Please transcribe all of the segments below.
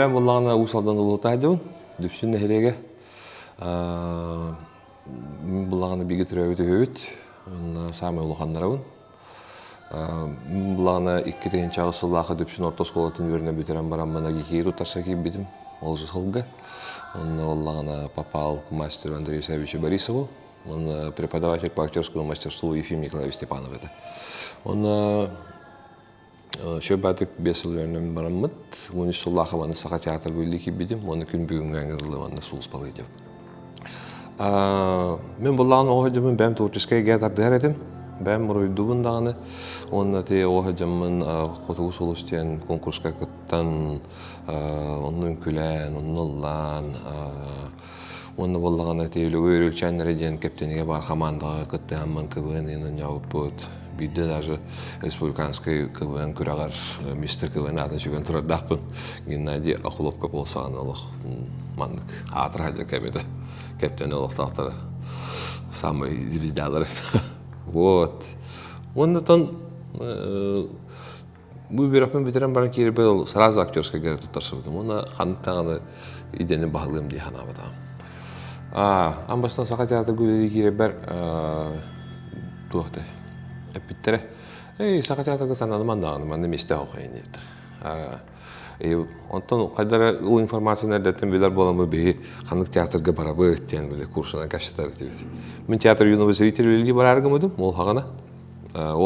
ben bollağına usaldan ulutaydım. Düpsün nehirege. Bollağına bir götürüyordu hüvüt. Sami uluğanlarabın. Bollağına iki teyin çağısıllağı düpsün orta skolatın yörüne bitiren baran bana gikiri utarsa ki bitim. Olzu sılgı. Bollağına Попал к мастеру Андрею Савичу Борисову. Он преподаватель по актерскому мастерству Ефим Николаевич Степанов. Он Şöbətük 5 yıl öğrenmem baramıd. Onu Sullahovan'ı Saqa Teatr Bölüki bidim. Onu gün bugün öğrenirliğinde Sulspalı edip. Ben bullağın o hocamın ben Turkiskaya gedar deredim. Ben muruyduğun dağını. Onu te o hocamın Kotoğu Solustiyen konkurska kıttan. Onun külen, onun lan. Onu bullağına te ölçenlere diyen kaptenige bar hamandağı kıttı hamman kıvınının yavuk bud. Bir de даже республиканский КВН күрәгәр мистер КВН атын чүгән тордакпын. Геннадий Ахуловка болсаган улык маннык атыр хәдә кәбәдә. Кәптән улык тахтары. Самый звездалар. Вот. Оннан bu bir hafta bitiren bana kiri böyle sırası aktörske göre tutarsıydım. Ona kanıtlarını ideni bağlıyım diye hanavada. Ambastan Saqa Teatr Güleli kiri ber tuhte. Bitti. Saqa Teatr'da sanalım anlamadım. Miste okuyun diye. Ondan kadar o informasyonu nereden bilir bolamı bir kanık teatrga barabı ettiğin böyle kursuna kaçtılar diye. Ben tiyatro üniversiteli var argamadım. O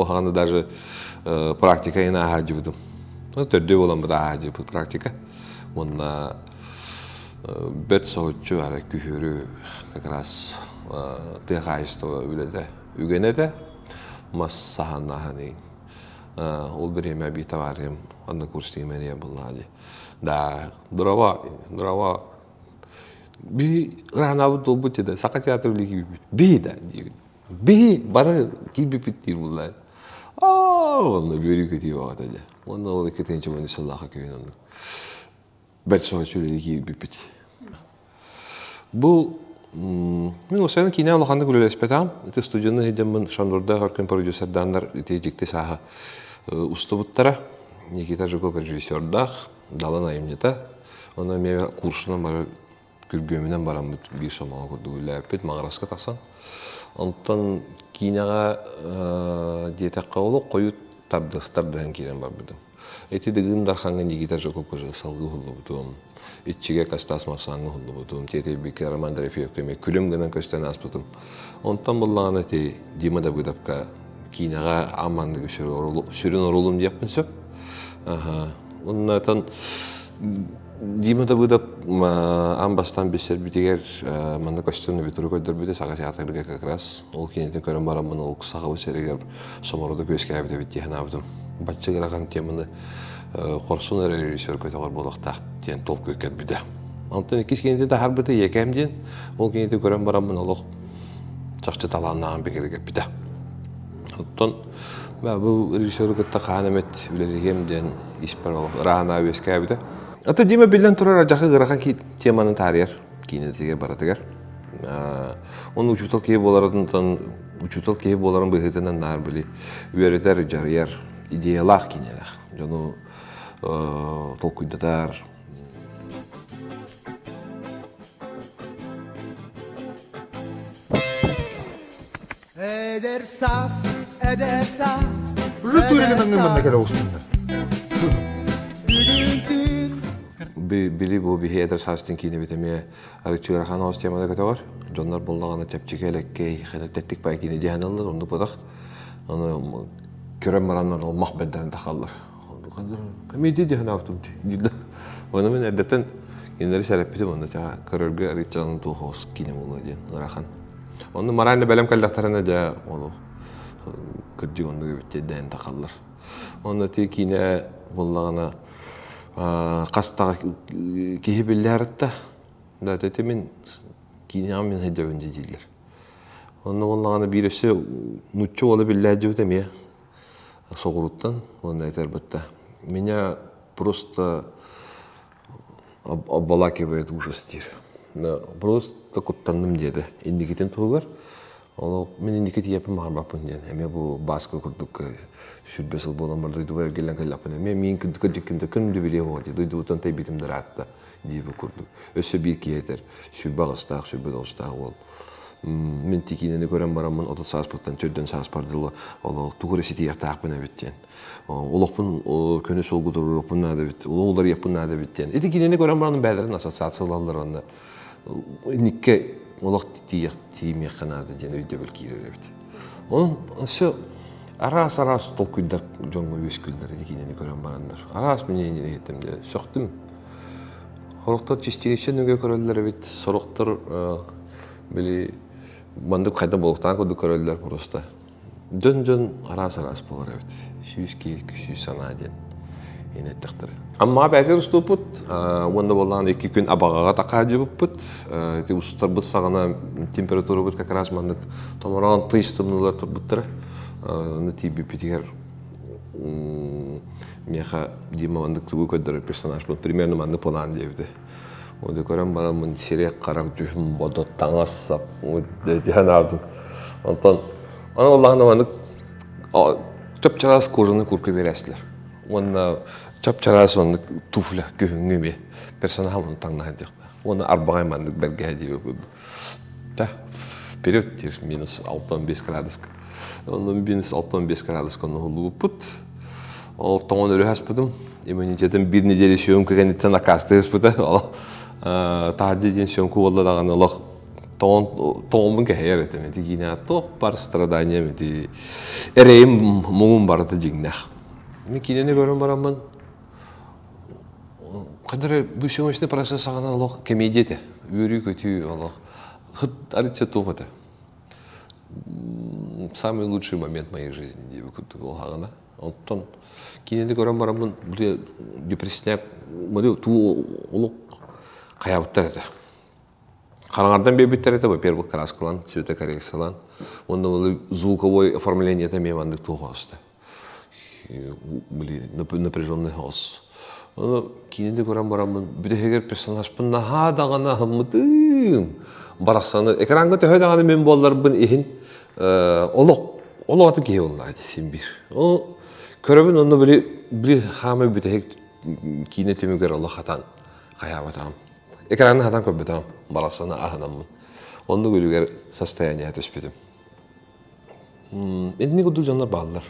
hağına даже практикaya ne hacıdım. Törde olan da hacı praktika. Onunla bet soğutçu var küfürü как раз tehayişte öyle de ügene de Massahanna hani ol birime bir tavarım anna kursi meniye bullali da drava bir ranavu dolbuti da Saqa Teatr ligi bir da bir bara gibi bitti bullali onu bir kötü var da onu o da ketençe beni sallaha köyün onu bet soğuçu ligi bitti bu Мен осыны кине алғанды күлелеспетам. Эти студияны хедеммен Шандорда харкен продюсердандар тежекте саха устубуттара. Никита Жуков режиссердах, далан айымнета. Она мега курсына бары күргөмүнөн барам бир сомал көрдүлөпет маңраска тасан. Онтон кинега диетакка болуп коют тардыгын кирен бар будум. Эти дегин дарханга Никита Жуков көжө салгы болду. İçige kastas masangı hullu budum. Tete bir karaman drefiyo keme külüm gınan kösten as budum. Ondan bullağına te dima da budapka kinaga amanlığı sürün orulum yapın söp. Ondan dima da budap ambastan bir serbitiger manda kösteni bituru koydur bide Saqa Teatr'ga kakras. Ol kinetin körün baramın ol sağı seriger somoroda göskaya bide bittiğen abdum. Batçı gırakan temini Korsun rejissör kötüler bolaqtaq diyen tol köket bide. Ondan keskende de har bide yekemden ol kinete görən baramın oluq çaqçı talandan bekerge bide. Ondan bu rejissör kötü qanamet bileligimden ispar oluq rana veske bide. Ata dime bilen turar ajaqı qırakan ki temanın tarihir kinetege baratıgar. Onun uçutal keyif bolarından uçutal keyif boların bıhıtından nar bili üyereter jariyar ideyalar kineler. Jonu толкуйдадар. Eder saf. Rütürü'nün önünden kere olsunlar. Bili bu bir heder sastin kini bitemeye arıçılar xana ostemada kata var. Jonlar bollağına tepçikelekke xana tettik bay kini dihanallar onu budak. Onu körem maranlar ol mahbedden taxallar. Komedi diye hanaftum cidden. Onu ben erdeten genleri şerefledim onu ta kararga arıçanın tuhos kini bunu diye narahan. Onu marayla belem kaldaktarına da onu kıcı onu biteden takallar. Onu te kine bollağına qasta kihibillerde da tetemin kine amin hedevinde değiller. Onu bollağına birisi muçu olabillahi cevdemiye soğuruttan onu yeter bitti. Меня просто обволакивает ужас тир. Просто куттанным деді. Индикетен туғар. Ол мен индики тиепим марбапын ден. Эме бу баскы курдук сүрбесыл болан бар дойду бар келен келапын. Эме мен кырдыккымды кымды биле болду. Дойду утан тай битимдер атта дип курдук. Өсө бир киетер. Сүрбагыстак, сүрбөгөстак ол. Мен тикинени көрөн барамын, отот сааспыттан төрдөн саас бардылы, ол тугуреси тиятаакпын эбиттен. Олокпун көнө солгудуруппун нада бит. Олар яппын нада биттен. Эти кинени көрөн барамын бәдерин ассоциациялалар анда. Никке олох тиме канада ден өйдө бил кирер бит. Он всё арас толкуйдар жоңго өс күлдер кинени көрөн барандар. Арас менен этимде сөктүм. Хороктор чистиличен өгө көрөлдөр бит. Сороктор били банды кайда болуктан көдү көрөлдөр просто. Дөн арас болор бит. Сүйүскө күсү сана ден. Энеттектер. Amma bäger stuput, onda bollan 2 gün abagaga taqajıbıpıt. Te устар быз сагана температура бит как раз мандык томоран тыйстымнылар турбуттыр. На тиби питигер меха дима мандык тугу көдөр персонаж бул примерно мандык план дебди. Онда көрөм барамын сирек карак жүхүм бодот таңассап, дедянардым. Антон ана Аллахна мандык төпчарас кожаны курка бересилер. Онда чапчарас он туфля көңгөме персонажын таңнайды. Оны арбагай мандык берге дип куду. Та вперед минус 65 градус. Onun minus 65 gradus konu put. O ton öyle haspıdım. İmmunitetim bir nedeli şiyom kıganitten akastı haspıdı. Tadidin şiyom kuvalı dağın Allah ton hayal etmedi. Yine to par stradanya meti. Ereyim mumum barata jignak. Mikine ne görün baramın. Kadar bu şiyom işte parası sağana Allah komediyete. Yürü kötü Allah. Hıt arıtça tohada. Самый лучший момент моей жизни, где я кутал хагана. Оттон кинеди көрөм барамын, бул депрессияк, мына туу улук каябыттар эте. Караңардан бебиттер эте, во-первых, краскалан, цветокоррекциялан. Онда бул звуковой оформление эте мемандык тугасты. Били напряженный голос. Кинеди көрөм барамын, бидегер персонажпын нахадагана хаммытым. Бараксаны экранга төһөдаганы мен болларбын ихин олоаты кие боллайды сен бир. О көрөбүн онда били хамы бүтек кине төмөгөр Аллах хатан каябатам. Экранны хатан көбөтам. Бараксаны аханаммын. Онда көрүгөр состояние төспөдүм. Эдни гуду жандар баалар.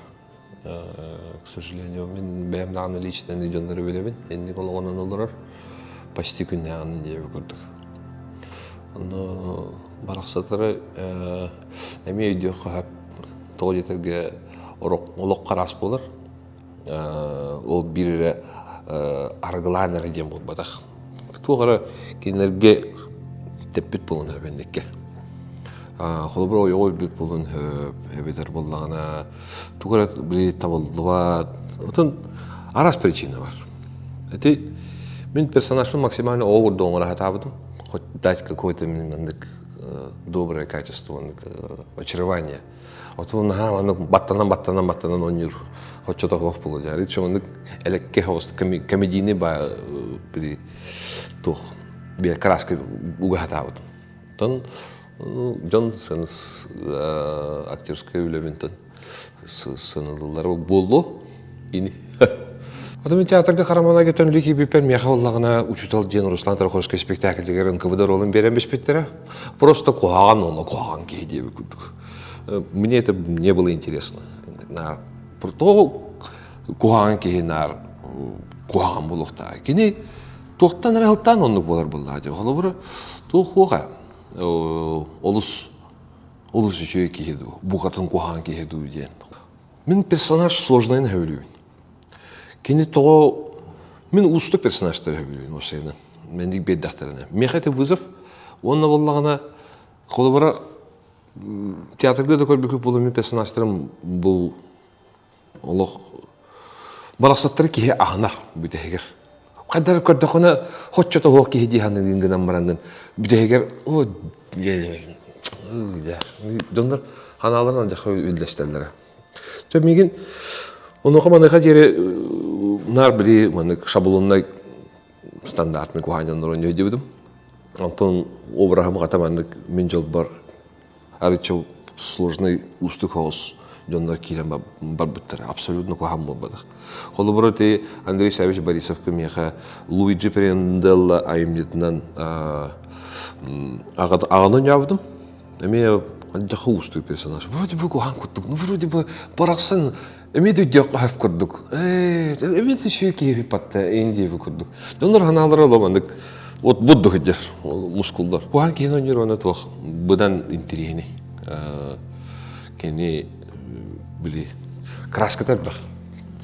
К сожалению, мен бәйәмдаганы лично жандар белебин. Эдни кологонун олорор. Почти күннәгәнен дип көрдүк. Onu baraqsatları эми үйдө кап тоолетерге олок карас болор. Ол бире аргыланер дем болбадак. Тугара кинерге теппит болун бендекке. Холбро ойгой бит болун эбедер боллагана. Тугара бир табылдыба. Отон арас причина бар. Эти мен персонажын максимально оордоңора хатабыдым. Хоть дать какое-то доброе качество, очарование. Вот он баттанан он не хоть что-то в полуде. А речь он элекке хост комедийный ба при тух бе краски угадават. Тон Джонсон актерская үлементен сынылар болду ини. Адам театрда карамана кетен лики бипер мехаллагына учутал ден Руслан Тарховский спектакльдер НКВД ролын берем беспеттера. Просто куаган кейде бекудук. Мне это не было интересно. На то куаган кейнар куаган булукта. Кини токтан ралтан оннук болар буллади. Холобура то хуга олус үчөө кейду. Бу катын куаган кейду ден. Мен персонаж сложный нәүлү. Кини того мен усты персонажтар билген осыны. Мен дик беддахтарына. Мехете вызов онна боллагана колобара театрда да көрбүк болу мен персонажтарым бул Аллах барасаттар ки ахнар бүтегер. Кадар көрдөкөнө хоччото хок ки диханын ингенен баранган бүтегер о дондар ханалардан жакы үлдештелер. Төмеген onu komanda jere nar biri manik şablonuna standart mi kuhanyanlar oynuyor diyordum. Anton Obraham katamandık min jol bar arıço сложный устук хаос жондар кирен барбыттар абсолютно кухам болбадык. Холобороти Андрей Савич Борисов кемеха Луиджи Пренделла айымнетинен аганы жабдым. Эме жаха устук персонаж. Вроде бы кухан куттук, ну вроде бы бараксын эме дөйдек кайып курдук. Эме еще киев патта индиев курдук. Жондар ханалары ломандык. Вот будду хидер мускулдар. Кухан кино нейроны тох быдан интерьене. Кени били краскатар бах.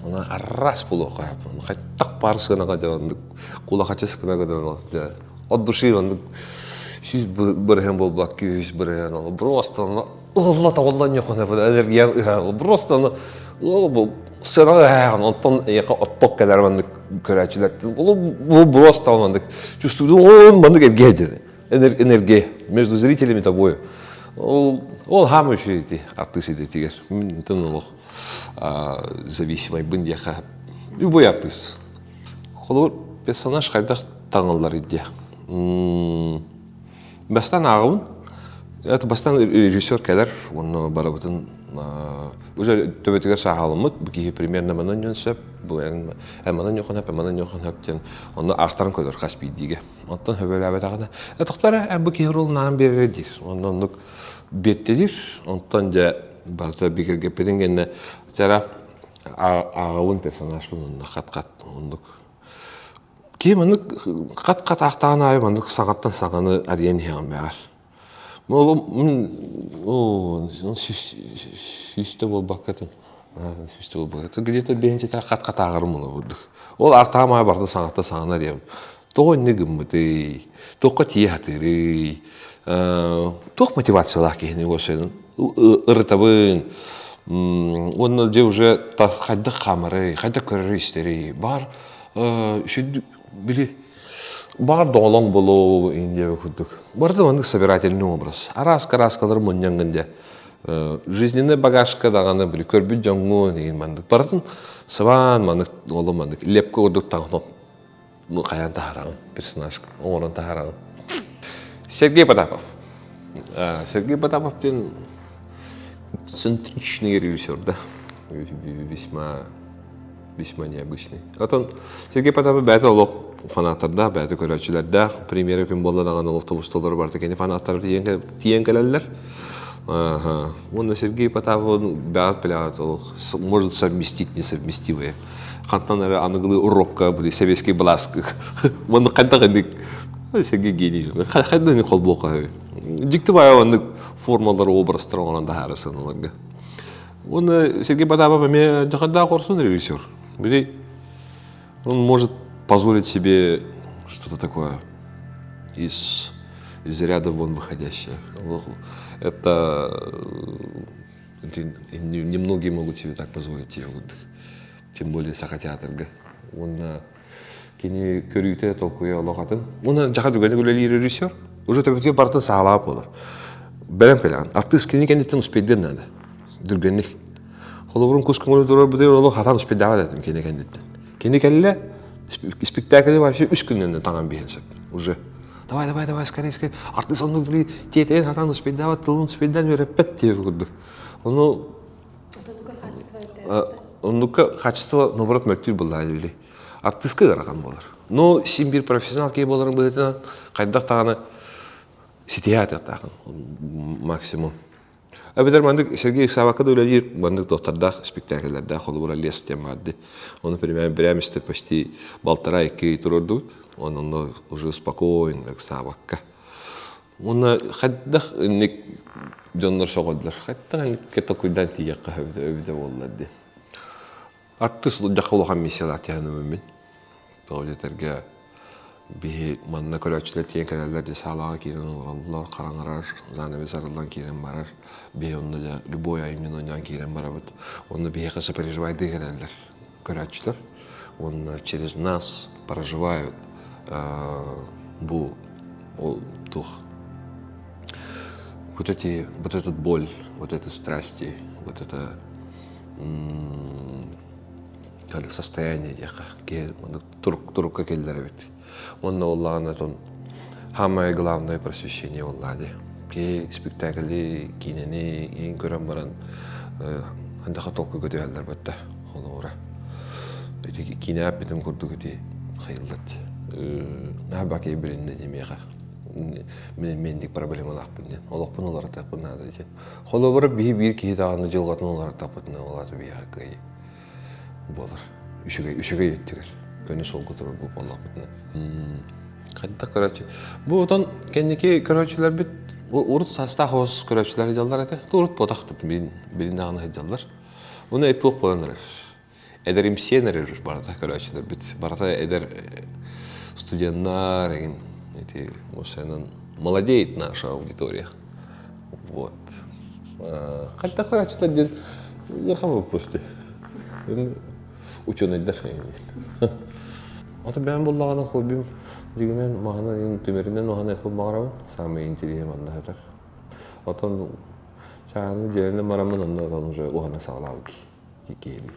Она аррас булока. Хаттак парсына гадан кулахаческына гадан. От души он шиз бирген болбак күйс бирген ол просто Алла Таала нөхөнө энергия просто ол сыра онтон яка отток кадәрмәндик көрәчләр. Ол просто мандык чувствую он мандык энергия между зрителями тобой. Ол хамышы эти артисты дитигер. Мин ол зависимый бындяха. Любой артист. Холор персонаж кайда таңыллар иде. Бастан ағын, это бастан режиссер кәдер, оны барабытын уже төбетігер сағалымыд, бүкейі примерно мұнын жөнсіп, әмінін жоқын әп, оны ақтарын көдір қаспейдіге. Оттан хөбел әбет ағына. Тоқтары әм бүкейі ролын ағын берердер. Оны беттедер, онтан жа барты бекерге педенгенне жара ағылын персонаж бұнын қат-қат ондық. Кейм аны қат-қат ақтағын айып аны сағаттан сағаны әрген ең бәғар. Мен сүйісті бол баққатын. Где-то бенчетер қат-қат ағырым мұны бұдық. Ол ақтағым айып арды сағатта сағаны әрген. Тоғы не гүмміді, тоққа тие хатыры, тоқ мотивациялақ кейіне өсетін. Ұрытабын, оны де уже қайды қамыры, қайды көрірі істері бар. Били бар доолоң болу инде күдүк. Барды мандык собирательный образ. Араска-раскалар муньянгынде. Жизненный багажка даганы били көрбүт жоңгу деген мандык. Бардын сабан мандык оло мандык лепке урдук таңнок. Ну каян тахарагын персонаж, оңорон тахарагын. Сергей Потапов. Сергей Потапов ден центричный режиссер, да. Весьма необычный. Вот он, Сергей Потапов бәті олық фанаттарда, бәті көрәтшілерді, премьері күн болды даған олық тобыстолары барды кені фанаттары тиен кәлелер. Оны Сергей Потапов бәт біләғат олық, может совместить несовместивые. Қантан әрі анығылы урокка, советский бласк. Оны қантақ әндік, Сергей гений. Қайдан не қол болқа. Дикті бая ондық формалары образтар оңыранда әрісін оларға. Он Сергей Потапов жақында қорсын режиссер. Он может позволить себе что-то такое из ряда вон выходящее. Это немногие могут себе так позволить. Тем более сахатеатрга. Он кені көрүйте толкуя лоқатын. Он жақа дүгені көлелі режиссер. Уже төбетке бартын сағалап olur. Бәрім кәліған. Артист кені кәндеттен успейден надо. Дүргенlik. Холобурun кускумunu durur bu diyor oğlum hatan uspedava dedim kendi kendinden. Kendi kendine spektakli вообще 3 günden tamam bir hesap. Уже. Давай, скорее. Артист onu böyle тетен hatan uspedava tılın uspedden öğretpet diye vurdu. Onunka качество наоборот möktür bullaydı bile. Артистка қараған болар. Но сен bir профессионал кей боларын бұлайтынан қайдақ тағаны сетеят еттағын максимум. Әбедер мандык Сергей Савакы да өлелер, мандык доктардақ спектакльлерді қолы бұра лес темады. Оны прямемісті почти 1,5-2 тұрырды. Он уже спокойно Савакка. Оны қайдақ нек жонлар соғадылар. Қайдақ кета көйдан тиеққа өбіде олады. Артист жаққа олған миссиялар тияны өмін. Тоғыдетерге bir manna körәчләр тиен кәрәләр дә салага кирен ураллар караңарар занаве сарылдан кирен барар бе онда да любой аймен ондан кирен барабыт онда бе кысы переживает дигәннәр көрәчләр он через нас проживают бу тух вот этот боль вот эти страсти вот это состояние яка ке турка келдер бит. Он Аллах'ın самое главное просвещение Аллах'е. ке спектакли кинени ең көрөн баран андака толку көтөөлөр бөттө олора. Эти кинап битим курдук эти хайылдат. Набаке биринде демега. Мендик проблемалар бүнден. Олоқпын олар тапын надо ден. Холобыр бир кии таганы жылгатын олар тапытны олаты бия кай. Болар. Үшүгө еттигер. Көне сол кутур бу боллапытны. Кайда короче. Бу отон кенеки корочелер бит урут состав хос корочелер жалдар эте. Урут потактып бирин даганы жалдар. Уну эток боланыр. Эдерим сенерер барда корочелер бит. Барда эдер студенттар еген эти мусенен молодеет наша аудитория. Вот. Кайда короче ден ярхам просто. Ученый дашайын. Ата ben буллаган хоббим дигенен махана төмөрүнөн махана хоб багарабы. Самый интересный анда хатар. Отон чаны жерине марамын анда уже ухана саглабы кикели.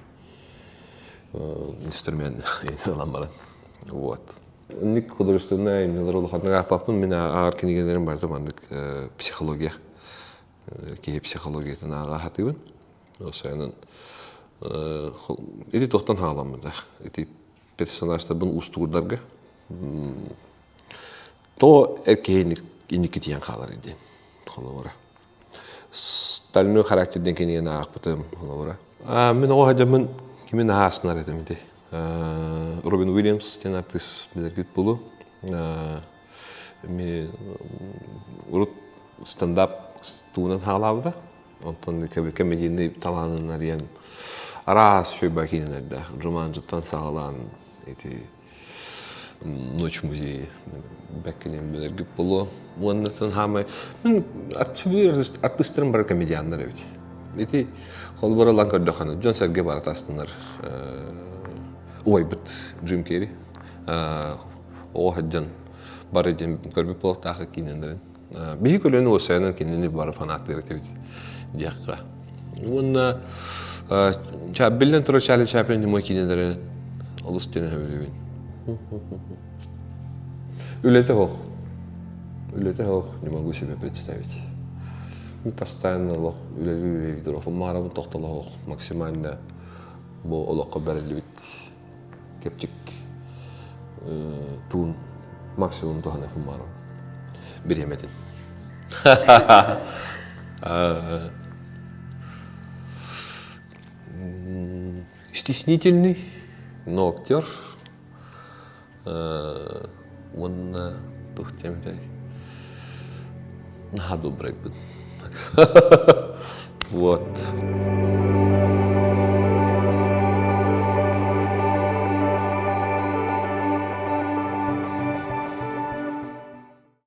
Инструмент ламбаран. Вот. Ник художественная именно хатнага папын мен ар кинигелерим бар замандык психология. Ки психологиятын ага хатыбын. Осянын эти тоқтан халамы да. Эти персонаждар бун устугурдарга то эркейник иникитиян халар иди. Холора. Стальной характерден кенен акпытым холора. Мен о хажамын кимин хааснар этем иди. Робин Уильямс тен артист билергит болу. Ми урут стендап стунан халавда. Онтон комедийный таланын ариян арас шөйбакинерде. Жуман жуттан сағалан эти ночь музея бәккенен билергит болу. Оннан хамай артистерин бар комедиандар эбит. Эти холборалан көрдөканы Джон Серге баратастынар. Ой бит Джим Керри. О хаджан бар эден көрбүп болуп тагы кинендерин. Бии көлөнү осуянын кинени бар фанаттар этебит. Дияққа. Онна чаббелен тура чали чапен не мой кинедерин. Олус тене хөвөлөбүн. Үлете хох, не могу себе представить. Мы постоянно лох үлелүү видео. Марабы токтолох максимально бу олокко берилбит. Кепчик тун максимум тухана фумарабы. Биреметин. Стеснительный, но актер. Он тухтемтай. На добрый был. Вот.